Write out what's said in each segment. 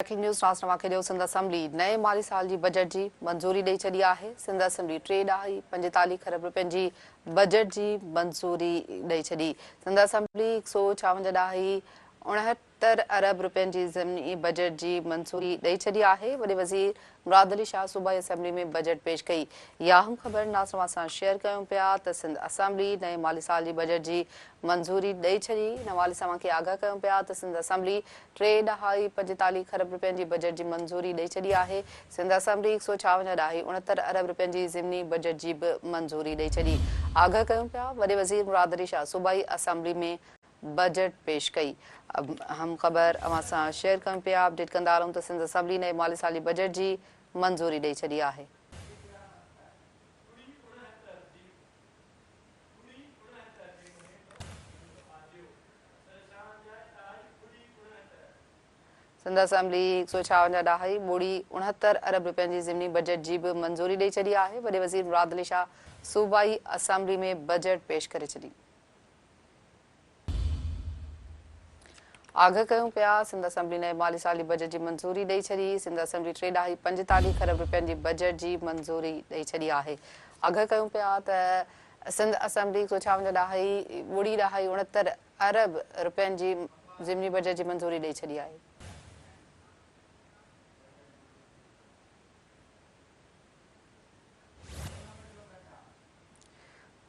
Breaking news नाज़रीन खे ॾियो। सिंध असेंबली नए माली साल जी बजट जी मंज़ूरी ॾेई छॾी आहे। सिंध असेंबली 3.45 खरब रुपयनि जी बजट जी मंज़ूरी ॾेई छॾी। सिंध असेंबली 156.69 अरब रुपयनि जी ज़मीनी बजट जी मंज़ूरी ॾेई छॾी आहे। वॾे वज़ीर मुराद अली शाह सूबाई असेंबली में बजट पेश कई। या हम ख़बर नाज़रीन सां शेयर कयूं पिया त सिंध असेंबली नए माली साल जी बजट जी मंज़ूरी ॾेई छॾी। नवाली सां खे आगाह कयूं पिया त सिंध असेंबली 3.45 खरब रुपयनि जी बजट जी मंज़ूरी ॾेई छॾी आहे। सिंध असेंबली 156.69 अरब रुपयनि जी ज़मीनी बजट जी बि मंज़ूरी ॾेई छॾी। आगाह कयूं पिया वॾे वज़ीर मुराद अली शाह सूबाई असेंबली में बजट पेश कई। हम ख़बर अवां सां शेयर कयूं पिया। अपडेट कंदा रहूं त सिंध असेंबली नए माली साल जी बजट जी मंज़ूरी ॾेई छॾी आहे। सिंध असेंबली 156.69 अरब रुपयनि जी ज़मीनी बजट जी बि मंज़ूरी ॾेई छॾी आहे। वॾे वज़ीर मुराद अली शाह सूबाई असेंबली में बजट पेश करे छॾी। आगाह कयूं पिया सिंध असेंबली नए माली साल जी बजट जी मंज़ूरी ॾेई छॾी। सिंध असेंबली 3.45 खरब रुपयनि जी बजट जी मंज़ूरी ॾेई छॾी आहे। आगाह कयूं पिया त सिंध असेंबली 156.69 अरब रुपयनि जी ज़मीनी बजट जी मंज़ूरी ॾेई छॾी आहे।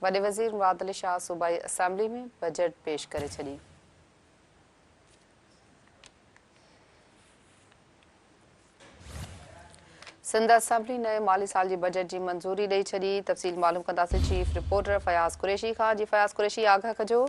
वॾे वज़ीर मुराद अली शाह सूबाई असेंबली में बजट पेश करे छॾी। सिंध असेंबली नए माली साल जी बजट जी मंज़ूरी ॾेई छॾी। तफ़सील मालूम कंदासीं चीफ रिपोर्टर फयाज़ कुरैशी खां। जी फयाज़ कुरैशी आगाह कजो।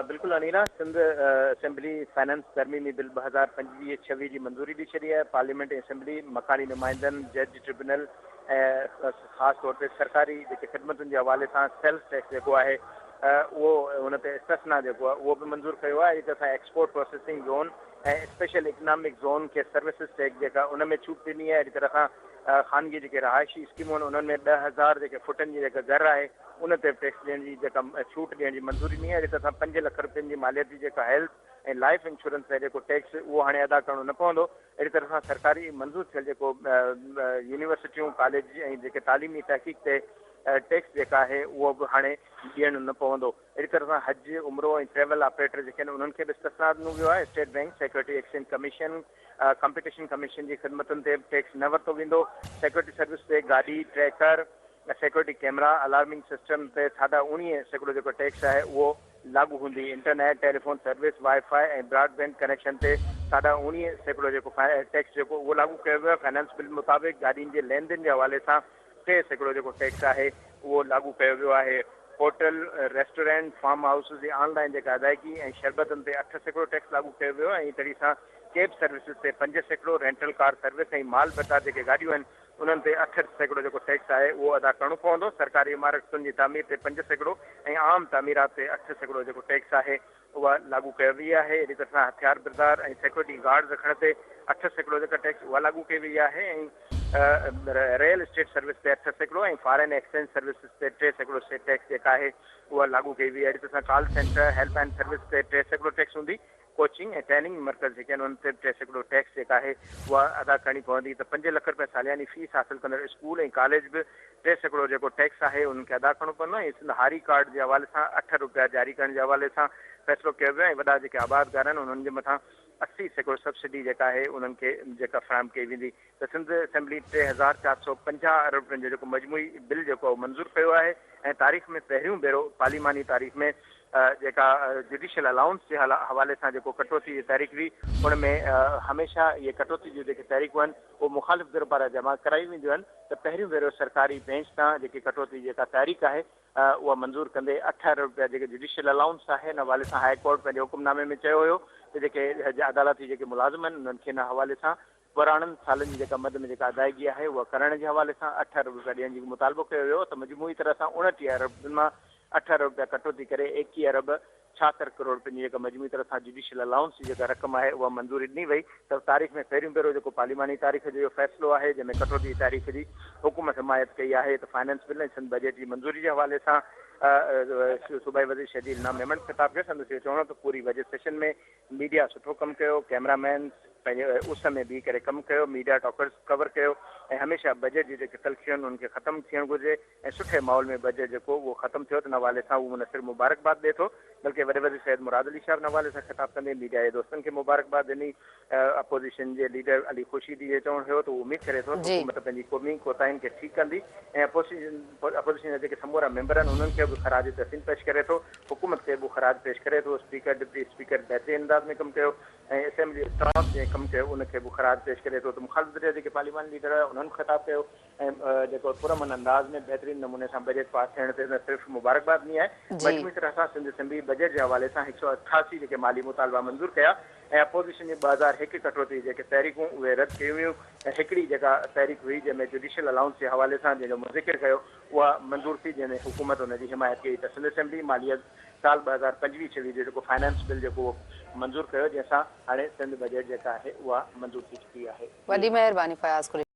बिल्कुल Anira, Sindh assembly finance तरमीमी bill 2025-26 जी मंज़ूरी दी छड़ी है। पार्लियामेंट असेंबली मकानी नुमाइंदन जज ट्रिब्यूनल ख़ास तौर पे सरकारी जेके ख़िदमतुनि जे हवाले सां सेल्फ टैक्स जेको आहे वो उन ते इस्तिस्ना जेको आहे उहो बि मंज़ूर कयो आहे। असां एक्सपोर्ट प्रोसेसिंग ज़ोन ऐं स्पेशल इकनॉमिक ज़ोन खे सर्विसिस टैक्स जेका उन में छूट ॾिनी आहे। अहिड़ी तरह सां ख़ानगी जेके रहायशी स्कीमूं आहिनि उन्हनि में 10,000 जेके फुटनि जी जेका घर आहे उन ते टैक्स ॾियण जी जेका छूट ॾियण जी मंज़ूरी ॾिनी आहे। अहिड़ी तरह सां 5 लख रुपयनि जी मालियत जी जेका हेल्थ ऐं लाइफ इंश्योरेंस आहे जेको टैक्स उहो हाणे अदा करणो न पवंदो। अहिड़ी तरह सां सरकारी मंज़ूर थियल जेको यूनिवर्सिटियूं कॉलेज ऐं जेके तालीमी तहक़ीक़ ते टैक्स जेका आहे उहो बि हाणे ॾियणो न पवंदो। अहिड़ी तरह सां हज उमिरो ऐं ट्रेवल ऑपरेटर जेके आहिनि उन्हनि खे बि इस्तिस्ना ॾिनो वियो आहे। State bank security exchange commission competition commission जी ख़िदमतुनि ते टैक्स न वरितो वेंदो। सिक्योरिटी सर्विस ते गाॾी tracker security camera alarming system ते 19% जेको टैक्स आहे उहो लागू हूंदी। इंटरनेट टेलीफोन सर्विस वाईफाई ऐं ब्रॉडबैंड कनेक्शन ते 19% जेको टैक्स जेको उहो लागू कयो वियो आहे। फाइनेंस बिल मुताबिक़ गाॾियुनि जे लेन देन जे हवाले सां 3% जेको टैक्स आहे उहो लागू कयो वियो आहे। होटल रेस्टोरेंट फार्म हाउस जी ऑनलाइन जेका अदायगी ऐं शरबतनि ते 8% टैक्स लागू कयो वियो आहे। ऐं तॾहिं सां कैब सर्विसिस ते 5%, रेंटल कार सर्विस ऐं माल बता जेके गाॾियूं आहिनि उन्हनि ते 8% जेको टैक्स आहे उहो अदा करणो पवंदो। सरकारी इमारतुनि जी तामीर ते 5% ऐं आम तामीरात ते 8% जेको टैक्स आहे उहा लागू कई वई आहे। अहिड़ी तरह सां हथियार बरदार ऐं सिक्योरिटी गार्ड रखण ते 8% जेका टैक्स उहा लागू कई वई आहे। ऐं रियल एस्टेट सर्विस ते 8% ऐं फॉरेन एक्सचेंज सर्विसिस ते 3% टैक्स जेका आहे उहा लागू कई वई आहे। अहिड़ी तरह सां कॉल सेंटर हेल्पलाइन सर्विस ते 3% टैक्स हूंदी। कोचिंग ऐं ट्रेनिंग मर्कज़ जेके आहिनि उन ते 3% टैक्स जेका आहे उहा अदा करणी पवंदी। त 5 लख रुपया सालियानी फीस हासिल कंदड़ स्कूल ऐं कॉलेज बि 3% जेको टैक्स आहे उन्हनि खे अदा करणो पवंदो। ऐं सिंध हारी कार्ड जे हवाले सां 8 रुपया जारी करण जे हवाले सां फ़ैसिलो कयो वियो आहे। ऐं वॾा जेके आबादगार आहिनि उन्हनि जे मथां 80% सब्सिडी जेका आहे उन्हनि खे जेका फ़राहम कई वेंदी। त सिंध असेंबली 3,450 अरब रुपयनि जो जेको मजमूई बिल जेको मंज़ूर कयो आहे। ऐं तारीख़ में पहिरियों भेरो पार्लिमानी तारीख़ में जेका जुडिशियल अलाउंस जे हवाले सां जेको कटौती जी तारीख़ हुई उन में हमेशह इहे कटौती जूं जेके तारीख़ूं आहिनि उहे मुख़ालिफ़ धिर पारां जमा कराई वेंदियूं आहिनि। त पहिरियों भेरो सरकारी बेंच तां जेकी कटौती जेका तारीख़ आहे उहा मंज़ूर कंदे 8 अरब रुपया जेके जुडिशियल अलाउंस आहे हिन हवाले सां हाई कोर्ट पंहिंजे हुकुमनामे में चयो हुयो त जेके अदालती जेके मुलाज़िम आहिनि उन्हनि खे हिन हवाले सां 42 सालनि जी जेका मद में जेका अदायगी आहे उहा करण जे हवाले सां 8 अरब रुपया ॾियण जी मुतालबो कयो वियो। त मजमूई तरह सां 29 अरब मां 8 अरब रुपया कटौती करे 21 अरब 76 करोड़ रुपयनि जी जेका मजमूई तरह सां जुडिशियल अलाउंस जी जेका रक़म आहे उहा मंज़ूरी ॾिनी वई। त तारीख़ में पहिरियों भेरो जेको पार्लिमानी तारीख़ जो फ़ैसिलो आहे जंहिंमें कटौती जी तारीख़ जी हुकूमत हिमायत कई आहे। त फाइनेंस बिल ऐं सिंध बजट जी मंज़ूरी जे हवाले सां सूबाई वज़ीर शहजील इनाम मेमन ख़िताब कयो। संदसि चवणो त पूरी बजट सेशन में मीडिया सुठो कमु कयो, कैमरामैन पंहिंजे उस में बीह करे कमु कयो, मीडिया टॉकर्स कवर कयो ऐं हमेशह बजट जी जेके तलखियूं आहिनि उनखे ख़तमु थियणु घुरिजे ऐं सुठे माहौल में बजट जेको उहो ख़तमु थियो त नवाले सां उहो न सिर्फ़ु मुबारकबाद ॾिए थो बल्कि वॾे वज़ीर सैयद मुराद अली शाह नवाले सां ख़िताब कंदे मीडिया जे दोस्तनि खे मुबारकबाद ॾिनी। अपोज़िशन जे लीडर अली ख़ुर्शीदी जे चवणु हुयो त उहो उमीद करे थो हुकूमत पंहिंजी क़ौमी कोताहियुनि खे ठीकु कंदी ऐं अपोज़िशन जा जेके समूरा मेंबर आहिनि उन्हनि खे बि ख़राज तहसीन पेश करे थो, हुकूमत खे बि ख़राज पेश करे थो। स्पीकर डिप्टी स्पीकर बहितरीन अंदाज़ में कमु कयो ऐं असेंबली स्टाफ जंहिं कमु कयो उनखे बि ख़राज पेश करे थो। त मुखालिफ़त जा जेके पार्लियामानी लीडर हुआ उन्हनि ख़िताब कयो ऐं जेको पुरअमन अंदाज़ में बहितरीन नमूने सां बजट पास थियण ते न सिर्फ़ु मुबारकबाद ॾिनी आहे, मजमूई तरह सां सिंध असेंबली बजट जे हवाले सां 188 जेके माली मुतालबा मंज़ूर कया ऐं अपोज़िशन जे 2001 कटौती जेके तहरीकूं उहे रद्द कयूं वियूं ऐं हिकिड़ी जेका तहरीक हुई जंहिंमें जुडिशियल अलाउंस जे हवाले सां जंहिंजो ज़िक्र कयो उहा मंज़ूर थी, जंहिंमें हुकूमत हुनजी हिमायत कई। त सिंध असेंबली मालियत साल 2025-26 जो जेको फाइनेंस बिल जेको मंज़ूर कयो जंहिंसां हाणे सिंध बजट जेका आहे उहा मंज़ूर थी चुकी आहे। वॾी महिरबानी फयाज़।